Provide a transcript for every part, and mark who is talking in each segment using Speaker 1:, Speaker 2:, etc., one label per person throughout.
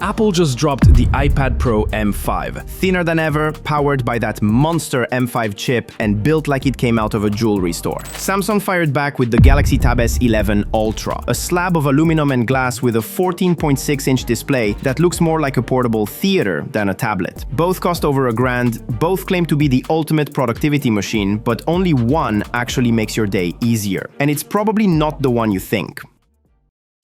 Speaker 1: Apple just dropped the iPad Pro M5. Thinner than ever, powered by that monster M5 chip and built like it came out of a jewelry store. Samsung fired back with the Galaxy Tab S11 Ultra, a slab of aluminum and glass with a 14.6-inch display that looks more like a portable theater than a tablet. Both cost over $1,000, both claim to be the ultimate productivity machine, but only one actually makes your day easier. And it's probably not the one you think.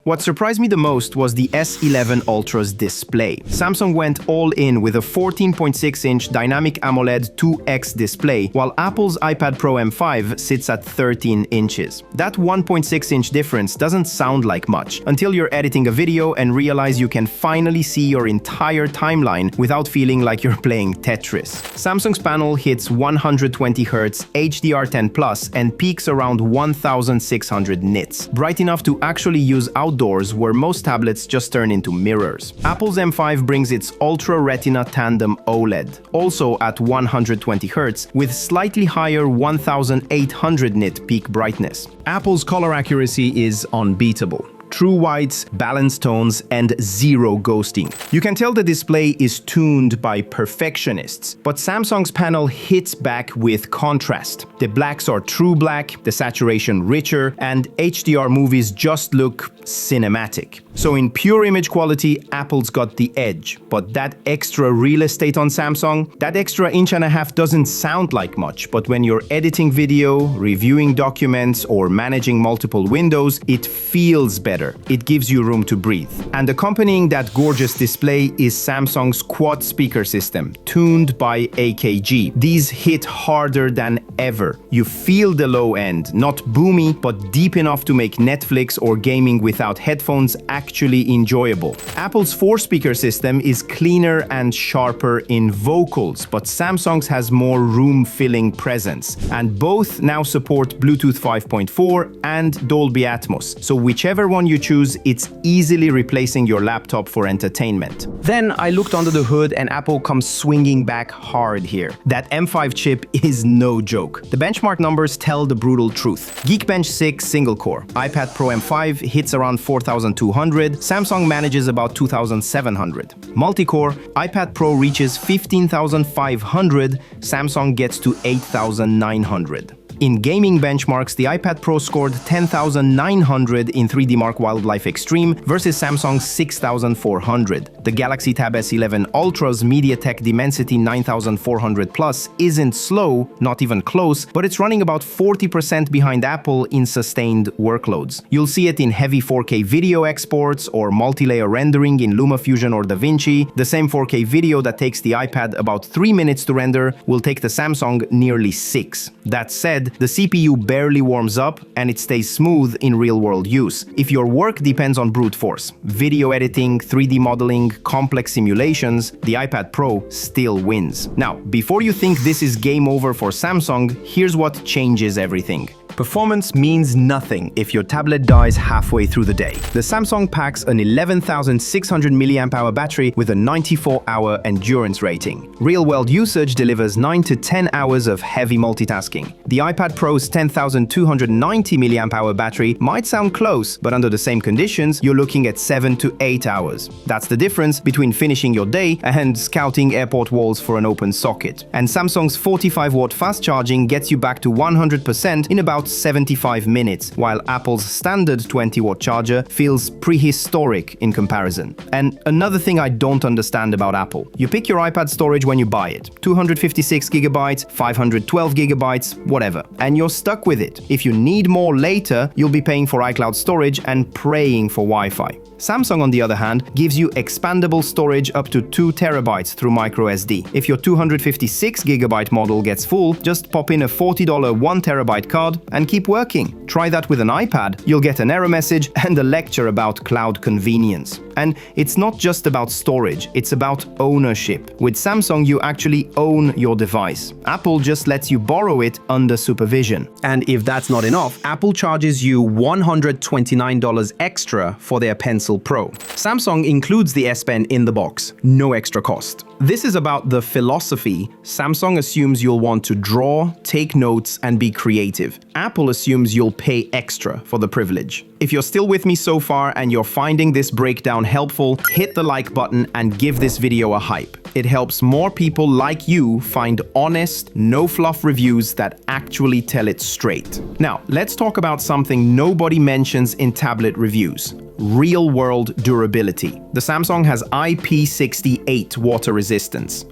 Speaker 1: What surprised me the most was the S11 Ultra's display. Samsung went all in with a 14.6-inch dynamic AMOLED 2X display, while Apple's iPad Pro M5 sits at 13 inches. That 1.6-inch difference doesn't sound like much, until you're editing a video and realize you can finally see your entire timeline without feeling like you're playing Tetris. Samsung's panel hits 120Hz HDR10+ and peaks around 1600 nits, bright enough to actually use outdoors where most tablets just turn into mirrors. Apple's M5 brings its Ultra Retina Tandem OLED, also at 120Hz, with slightly higher 1800 nit peak brightness. Apple's color accuracy is unbeatable. True whites, balanced tones, and zero ghosting. You can tell the display is tuned by perfectionists, but Samsung's panel hits back with contrast. The blacks are true black, the saturation richer, and HDR movies just look cinematic. So in pure image quality, Apple's got the edge, but that extra real estate on Samsung, that extra 1.5 inches doesn't sound like much, but when you're editing video, reviewing documents, or managing multiple windows, it feels better. It gives you room to breathe. And accompanying that gorgeous display is Samsung's quad speaker system, tuned by AKG. These hit harder than ever. You feel the low end, not boomy, but deep enough to make Netflix or gaming without headphones actually enjoyable. Apple's 4-speaker system is cleaner and sharper in vocals, but Samsung's has more room-filling presence. And both now support Bluetooth 5.4 and Dolby Atmos, so whichever one you choose, it's easily replacing your laptop for entertainment. Then I looked under the hood and Apple comes swinging back hard here. That M5 chip is no joke. The benchmark numbers tell the brutal truth. Geekbench 6 single-core, iPad Pro M5 hits around 4200, Samsung manages about 2700. Multi-core, iPad Pro reaches 15500, Samsung gets to 8900. In gaming benchmarks, the iPad Pro scored 10,900 in 3D Mark Wildlife Extreme versus Samsung's 6,400. The Galaxy Tab S11 Ultra's MediaTek Dimensity 9400 Plus isn't slow, not even close, but it's running about 40% behind Apple in sustained workloads. You'll see it in heavy 4K video exports or multi-layer rendering in LumaFusion or DaVinci. The same 4K video that takes the iPad about 3 minutes to render will take the Samsung nearly 6. That said, the CPU barely warms up and it stays smooth in real-world use. If your work depends on brute force, video editing, 3D modeling, complex simulations, the iPad Pro still wins. Now, before you think this is game over for Samsung, here's what changes everything. Performance means nothing if your tablet dies halfway through the day. The Samsung packs an 11,600 mAh battery with a 94-hour endurance rating. Real-world usage delivers 9 to 10 hours of heavy multitasking. The iPad Pro's 10,290 mAh battery might sound close, but under the same conditions, you're looking at 7 to 8 hours. That's the difference between finishing your day and scouting airport walls for an open socket. And Samsung's 45-watt fast charging gets you back to 100% in about 75 minutes, while Apple's standard 20-watt charger feels prehistoric in comparison. And another thing I don't understand about Apple. You pick your iPad storage when you buy it. 256GB, 512GB, whatever. And you're stuck with it. If you need more later, you'll be paying for iCloud storage and praying for Wi-Fi. Samsung, on the other hand, gives you expandable storage up to 2 TB through microSD. If your 256GB model gets full, just pop in a $40 1 TB card and keep working. Try that with an iPad. You'll get an error message and a lecture about cloud convenience. And it's not just about storage, it's about ownership. With Samsung, you actually own your device. Apple just lets you borrow it under supervision. And if that's not enough, Apple charges you $129 extra for their pencil Pencil Pro. Samsung includes the S Pen in the box, no extra cost. This is about the philosophy. Samsung assumes you'll want to draw, take notes, and be creative. Apple assumes you'll pay extra for the privilege. If you're still with me so far and you're finding this breakdown helpful, hit the like button and give this video a hype. It helps more people like you find honest, no-fluff reviews that actually tell it straight. Now, let's talk about something nobody mentions in tablet reviews: real-world durability. The Samsung has IP68 water resistance.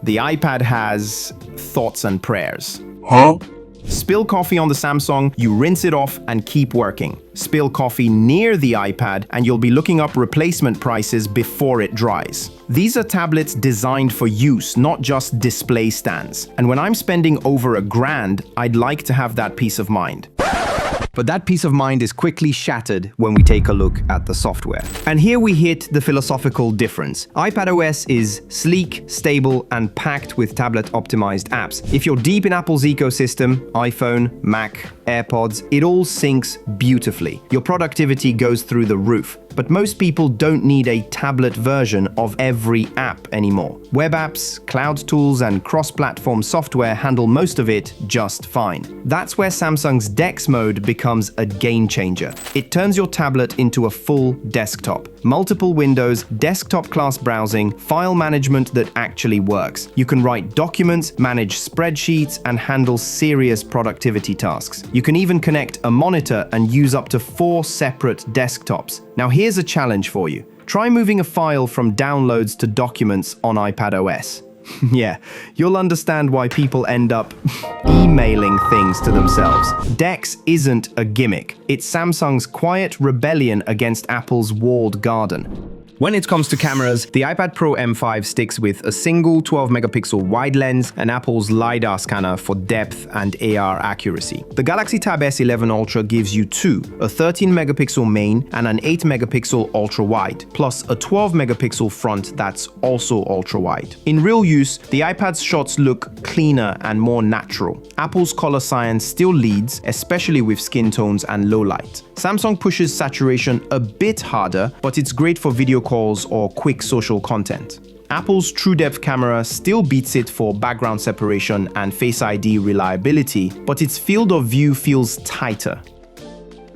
Speaker 1: The iPad has thoughts and prayers.
Speaker 2: Huh?
Speaker 1: Spill coffee on the Samsung, you rinse it off and keep working. Spill coffee near the iPad and you'll be looking up replacement prices before it dries. These are tablets designed for use, not just display stands. And when I'm spending over $1,000, I'd like to have that peace of mind. But that peace of mind is quickly shattered when we take a look at the software. And here we hit the philosophical difference. iPadOS is sleek, stable, and packed with tablet-optimized apps. If you're deep in Apple's ecosystem, iPhone, Mac, AirPods, it all syncs beautifully. Your productivity goes through the roof. But most people don't need a tablet version of every app anymore. Web apps, cloud tools, and cross-platform software handle most of it just fine. That's where Samsung's DeX mode becomes a game changer. It turns your tablet into a full desktop. Multiple windows, desktop-class browsing, file management that actually works. You can write documents, manage spreadsheets, and handle serious productivity tasks. You can even connect a monitor and use up to 4 separate desktops. Now here's a challenge for you. Try moving a file from downloads to documents on iPadOS. Yeah, you'll understand why people end up emailing things to themselves. DeX isn't a gimmick. It's Samsung's quiet rebellion against Apple's walled garden. When it comes to cameras, the iPad Pro M5 sticks with a single 12-megapixel wide lens and Apple's LiDAR scanner for depth and AR accuracy. The Galaxy Tab S11 Ultra gives you two, a 13-megapixel main and an 8-megapixel ultra-wide, plus a 12-megapixel front that's also ultra-wide. In real use, the iPad's shots look cleaner and more natural. Apple's color science still leads, especially with skin tones and low light. Samsung pushes saturation a bit harder, but it's great for video calls or quick social content. Apple's TrueDepth camera still beats it for background separation and Face ID reliability, but its field of view feels tighter.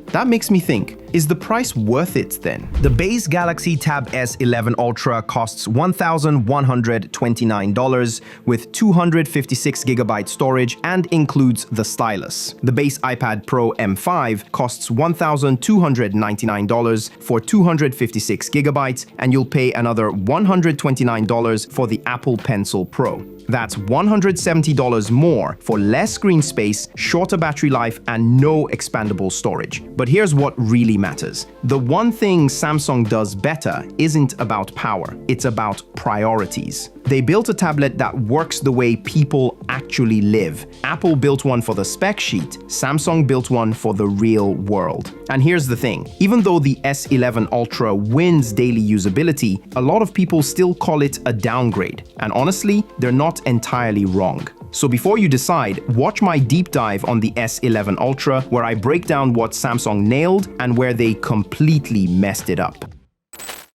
Speaker 1: That makes me think, is the price worth it then? The base Galaxy Tab S11 Ultra costs $1,129 with 256GB storage and includes the stylus. The base iPad Pro M5 costs $1,299 for 256GB and you'll pay another $129 for the Apple Pencil Pro. That's $170 more for less screen space, shorter battery life, and no expandable storage. But here's what really matters. The one thing Samsung does better isn't about power, it's about priorities. They built a tablet that works the way people actually live. Apple built one for the spec sheet, Samsung built one for the real world. And here's the thing, even though the S11 Ultra wins daily usability, a lot of people still call it a downgrade. And honestly, they're not entirely wrong. So before you decide, watch my deep dive on the S11 Ultra where I break down what Samsung nailed and where they completely messed it up.